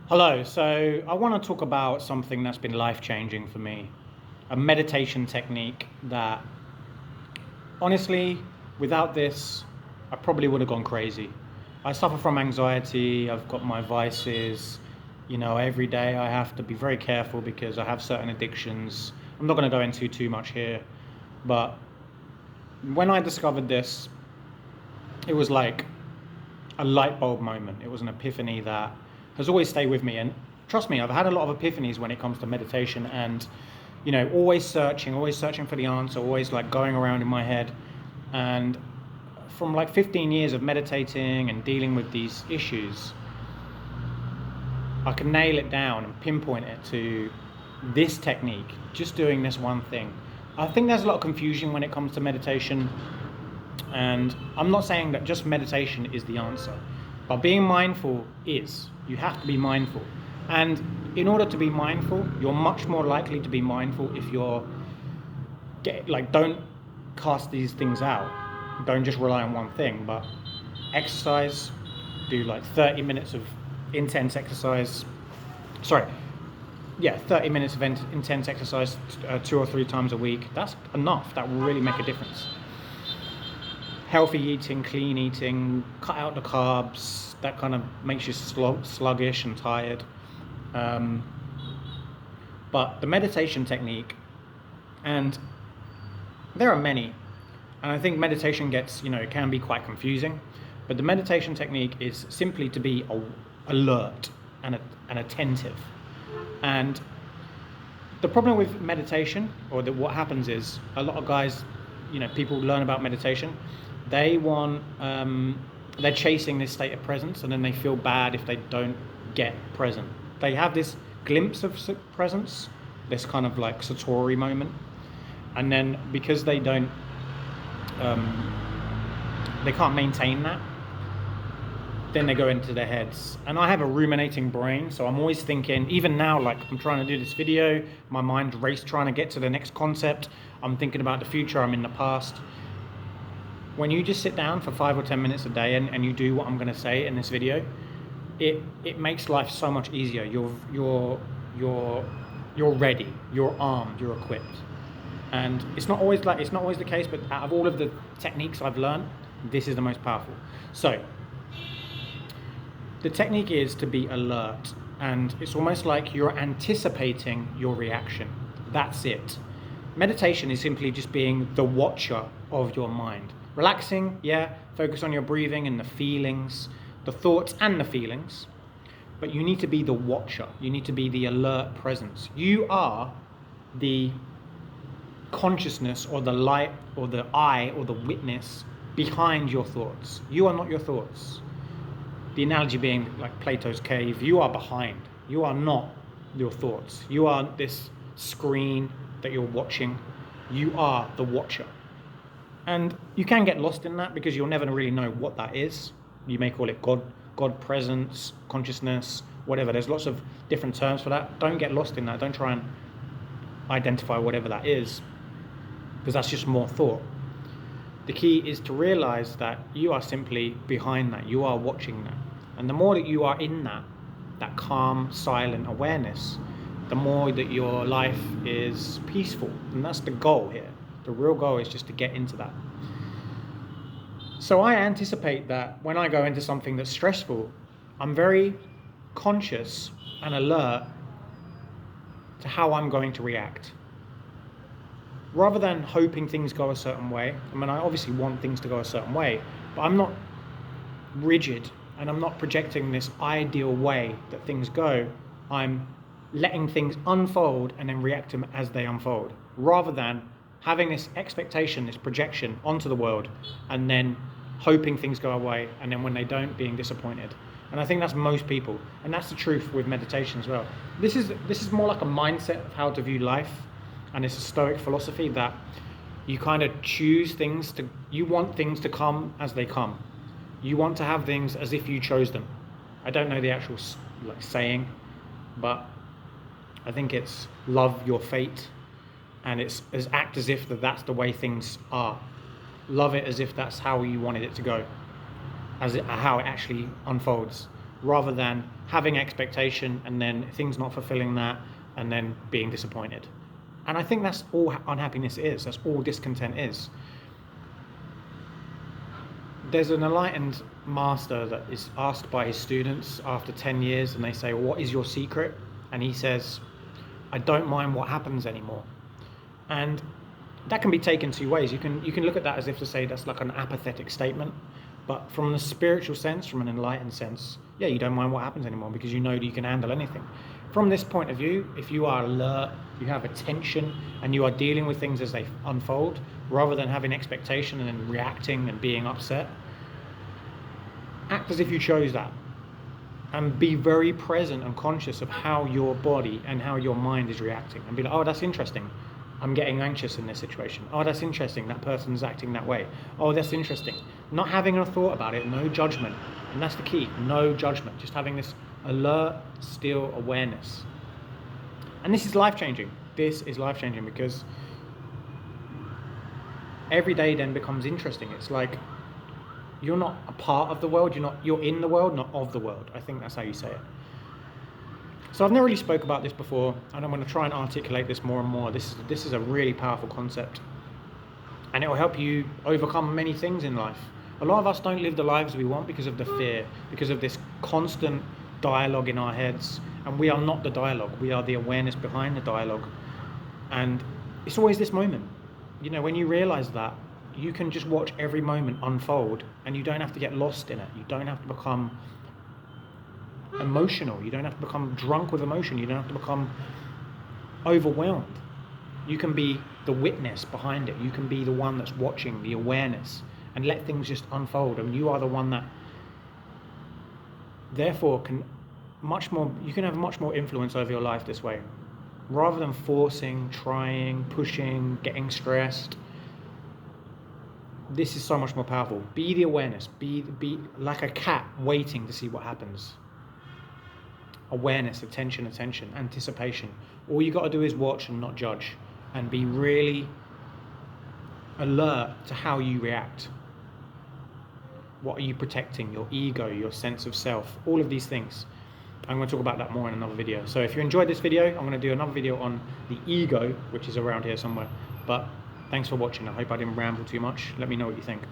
Hello, so I want to talk about something that's been life changing for me. A meditation technique that, honestly, without this, I probably would have gone crazy. I suffer from anxiety, I've got my vices. Every day I have to be very careful because I have certain addictions. I'm not going to go into too much here, but when I discovered this, it was like a light bulb moment. It was an epiphany that has always stayed with me. And trust me, I've had a lot of epiphanies when it comes to meditation and, always searching for the answer, always like going around in my head. And from like 15 years of meditating and dealing with these issues, I can nail it down and pinpoint it to this technique, just doing this one thing. I think there's a lot of confusion when it comes to meditation. And I'm not saying that just meditation is the answer, but being mindful is. You have to be mindful. And in order to be mindful, you're much more likely to be mindful if don't cast these things out. Don't just rely on one thing, but exercise, do like 30 minutes of intense exercise. 30 minutes of intense exercise 2 or 3 times a week. That's enough. That will really make a difference. Healthy eating, clean eating, cut out the carbs, that kind of makes you sluggish and tired. But the meditation technique, and there are many, and I think meditation gets, it can be quite confusing, but the meditation technique is simply to be alert and attentive. And the problem with meditation, what happens is, a lot of guys, people learn about meditation, they're chasing this state of presence, and then they feel bad if they don't get present. They have this glimpse of presence, this kind of like satori moment, and then because they don't, they can't maintain that, then they go into their heads. And I have a ruminating brain, so I'm always thinking, even now, like I'm trying to do this video, my mind's racing trying to get to the next concept. I'm thinking about the future, I'm in the past. When you just sit down for 5 or 10 minutes a day and you do what I'm going to say in this video, it makes life so much easier. You're ready, you're armed, you're equipped. And it's not always the case, but out of all of the techniques I've learned, this is the most powerful. So the technique is to be alert, and it's almost like you're anticipating your reaction. That's it. Meditation is simply just being the watcher of your mind. Relaxing, focus on your breathing and the feelings, the thoughts and the feelings, but you need to be the watcher. You need to be the alert presence. You are the consciousness or the light or the eye or the witness behind your thoughts. You are not your thoughts. The analogy being like Plato's cave, you are behind. You are not your thoughts. You are this screen that you're watching. You are the watcher. And you can get lost in that because you'll never really know what that is. You may call it God presence, consciousness, whatever. There's lots of different terms for that. Don't get lost in that. Don't try and identify whatever that is, because that's just more thought. The key is to realize that you are simply behind that. You are watching that. And the more that you are in that calm, silent awareness, the more that your life is peaceful. And that's the goal here. The real goal is just to get into that. So I anticipate that when I go into something that's stressful, I'm very conscious and alert to how I'm going to react. Rather than hoping things go a certain way, I obviously want things to go a certain way, but I'm not rigid and I'm not projecting this ideal way that things go. I'm letting things unfold and then react to them as they unfold, rather than having this expectation, this projection onto the world, and then hoping things go away, and then when they don't, being disappointed. And I think that's most people, and that's the truth with meditation as well. This is more like a mindset of how to view life, and it's a Stoic philosophy that you kind of choose you want things to come as they come. You want to have things as if you chose them. I don't know the actual saying, but I think it's love your fate. And it's act as if that's the way things are. Love it as if that's how you wanted it to go, how it actually unfolds. rather than having expectation and then things not fulfilling that and then being disappointed. And I think that's all unhappiness is. That's all discontent is. There's an enlightened master that is asked by his students after 10 years, and they say, well, what is your secret? And he says, I don't mind what happens anymore. And that can be taken two ways. You can look at that as if to say that's like an apathetic statement, but from the spiritual sense, from an enlightened sense, yeah, you don't mind what happens anymore because you know that you can handle anything. From this point of view, if you are alert, you have attention, and you are dealing with things as they unfold, rather than having expectation and then reacting and being upset, act as if you chose that. And be very present and conscious of how your body and how your mind is reacting. And be like, oh, that's interesting. I'm getting anxious in this situation. Oh, that's interesting. That person's acting that way. Oh, that's interesting. Not having a thought about it, no judgment. And that's the key, no judgment. Just having this alert, still awareness. And this is life-changing. This is life-changing because every day then becomes interesting. It's like you're not a part of the world, you're in the world, not of the world. I think that's how you say it. So I've never really spoke about this before, and I'm going to try and articulate this more and more. This is a really powerful concept, and it will help you overcome many things in life. A lot of us don't live the lives we want because of the fear, because of this constant dialogue in our heads, and we are not the dialogue. We are the awareness behind the dialogue, and it's always this moment. You know, when you realize that, you can just watch every moment unfold, and you don't have to get lost in it. You don't have to become emotional. You don't have to become drunk with emotion. You don't have to become overwhelmed. You can be the witness behind it. You can be the one that's watching, the awareness, and let things just unfold. And you are the one that therefore you can have much more influence over your life this way, rather than forcing, trying, pushing, getting stressed. This is so much more powerful. Be the awareness. Be like a cat waiting to see what happens. Awareness, attention, anticipation. All you got to do is watch and not judge, and be really alert to how you react. What are you protecting? Your ego, your sense of self, all of these things. I'm going to talk about that more in another video. So if you enjoyed this video, I'm going to do another video on the ego, which is around here somewhere. But thanks for watching. I hope I didn't ramble too much. Let me know what you think.